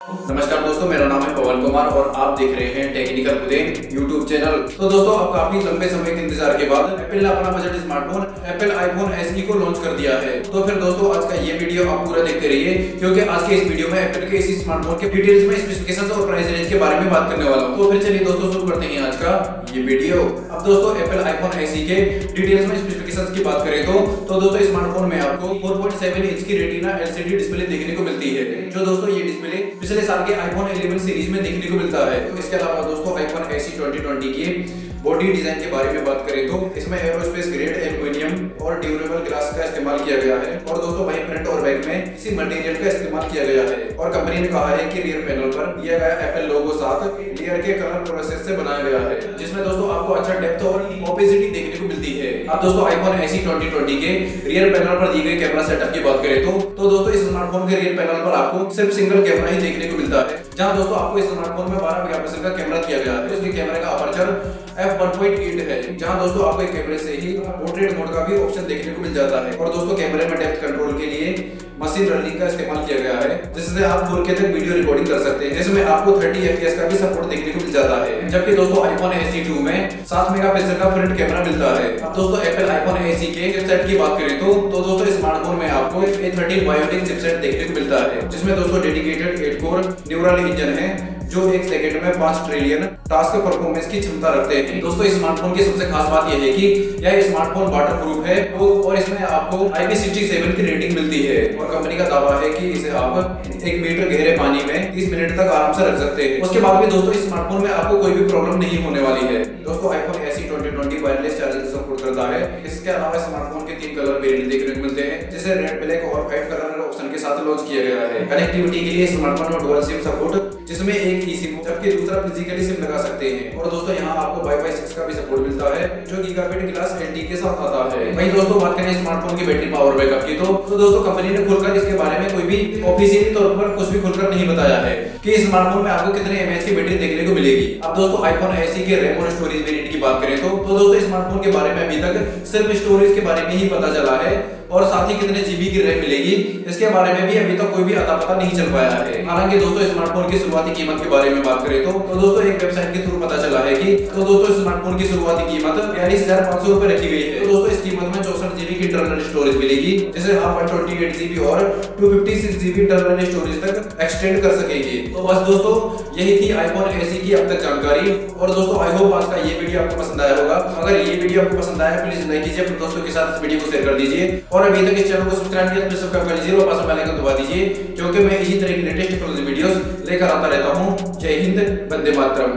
नमस्कार दोस्तों, मेरा नाम है पवन कुमार और आप देख रहे हैं टेक्निकल गुदेन यूट्यूब चैनल। तो दोस्तों, अब काफी लंबे समय के इंतजार के बाद एप्पल ने अपना budget smartphone Apple iPhone SE को लॉन्च कर दिया है। तो फिर दोस्तों, आज का ये वीडियो आप पूरा देखते रहिए, क्योंकि आज के इस वीडियो में एप्पल के इसी स्मार्टफोन के डिटेल्स में स्पेसिफिकेशंस और प्राइस रेंज के बारे में बात करने वाला हूं। तो फिर चलिए दोस्तों, शुरू करते हैं आज का ये वीडियो। अब दोस्तों, एप्पल आईफोन एसई के डिटेल्स में स्पेसिफिकेशंस की बात करें तो दोस्तों, स्मार्टफोन में आपको 4.7 इंच की रेटिना एलसीडी डिस्प्ले देखने को मिलती है, जो दोस्तों ये डिस्प्ले पिछले साल के आईफोन 11 सीरीज में देखने को मिलता है। तो इसके अलावा दोस्तों, आईफोन एसई 2020 की बॉडी डिजाइन के बारे में बात करें तो इसमें एरोस्पेस ग्रेड एल्युमिनियम और ड्यूरेबल ग्लास का इस्तेमाल किया गया है, और दोस्तों वहीं फ्रंट और बैक में इसी मटेरियल का इस्तेमाल किया गया है। और कंपनी ने कहा है कि रियर पैनल पर दिया गया एप्पल लोगो साथ लेयर के कलर प्रोसेस से बनाया गया है, जिसमें दोस्तों आपको अच्छा डेप्थ और ओपेसिटी देखने को मिलती है। अब दोस्तों, आईफोन एसई 2020 के रियर पैनल पर दिए गए कैमरा सेटअप की बात करें तो दोस्तों, इस स्मार्टफोन के रियर पैनल पर आपको सिर्फ सिंगल कैमरा ही देखने को मिलता है, जहां दोस्तों आपको इस स्मार्टफोन में 12 मेगापिक्सल का कैमरा दिया गया है। इसके कैमरे का अपर्चर f1.8 है, जहां दोस्तों आपको एक कैमरे से ही पोर्ट्रेट मोड का भी ऑप्शन देखने को मिल जाता है। और दोस्तों, कैमरे में डेप्थ कंट्रोल के लिए मशीन लर्निंग का इस्तेमाल किया गया है, जिससे आप 4K तक वीडियो रिकॉर्डिंग कर सकते हैं, जिसमें आपको 30 FPS का भी सपोर्ट देखने को मिल जाता है। जबकि दोस्तों, आईफोन एसई 2 में 7 मेगापिक्सल का फ्रंट कैमरा मिलता है। अब दोस्तों, एप्पल आईफोन एसई के चिपसेट की बात करें तो दोस्तों, स्मार्टफोन में आपको A13 बायोनिक चिपसेट देखने को मिलता है, जिसमें दोस्तों डेडिकेटेड 8 कोर न्यूरल इंजन है, जो एक सेकंड में 5 ट्रिलियन टास्क परफॉर्मेंस की क्षमता रखते हैं। दोस्तों, इस स्मार्टफोन की सबसे खास बात यह है कि यह स्मार्टफोन वाटरप्रूफ है और इसमें आपको IP67 की रेटिंग मिलती है, और कंपनी का दावा है कि इसे आप 1 मीटर गहरे पानी में 30 मिनट तक आराम से रख सकते हैं। उसके बाद भी दोस्तों, इस स्मार्टफोन में आपको कोई भी प्रॉब्लम नहीं होने वाली है। दोस्तों, iPhone SE 2020 wireless charging support करता है। इसके अलावा स्मार्टफोन के 3 कलर वेरिएंट देखने को मिलते हैं, जिसे रेड, ब्लैक और व्हाइट कलर ऑप्शन के साथ लॉन्च किया गया है। कनेक्टिविटी के लिए स्मार्टफोन में डुअल सिम सपोर्ट, जिसमें एक ही सिम जबकि दूसरा फिजिकली सिम लगा सकते हैं। और दोस्तों, यहाँ आपको वाईफाई 6 का भी सपोर्ट मिलता है, जो गीगाबिट क्लास LTE के साथ आता है। वहीं दोस्तों, बात करें स्मार्टफोन की बैटरी पावर बैकअप की तो दोस्तों, कंपनी ने खुलकर इसके बारे में कोई भी ऑफिशियली तौर पर कुछ भी खुलकर नहीं बताया है कि इस स्मार्टफोन में आपको कितने mAh की बैटरी देखने को मिलेगी। अब दोस्तों, आईफोन एसई के रैम और स्टोरेज वेरिएंट की बात करें तो दोस्तों, स्मार्टफोन के बारे में अभी तक सिर्फ स्टोरेज के बारे में ही पता चला है, और साथ ही कितने जीबी की रैम मिलेगी इसके बारे में भी अभी तक कोई भी अता पता नहीं चल पाया है। हालांकि दोस्तों, स्मार्टफोन की शुरुआती कीमत के बारे में बात करें तो दोस्तों, एक वेबसाइट के थ्रू पता चला है कि दोस्तों, स्मार्टफोन की शुरुआती कीमत 42,500 रुपए रखी गई है। तो दोस्तों, इस कीमत में 64 जीबी की इंटरनल स्टोरेज मिलेगी, जिसे आप 128 जीबी और 256 जीबी इंटरनल स्टोरेज तक एक्सटेंड कर सकेंगे। तो बस दोस्तों, यही थी आईफोन एसई की अब तक जानकारी। और दोस्तों, आई होप आज का ये वीडियो आपको पसंद आया होगा। अगर ये वीडियो आपको पसंद आया, प्लीज लाइक कीजिए, अपने दोस्तों के साथ इस वीडियो को शेयर कर दीजिए, और अभी तक इस चैनल को सब्सक्राइब किया तो सब्सक्राइब कर लीजिए और पास में बेल आइकन दबा दीजिए, क्योंकि मैं इसी तरह की लेटेस्ट टेक्नोलॉजी वीडियोस लेकर आता रहता हूं। जय हिंद, वंदे मातरम।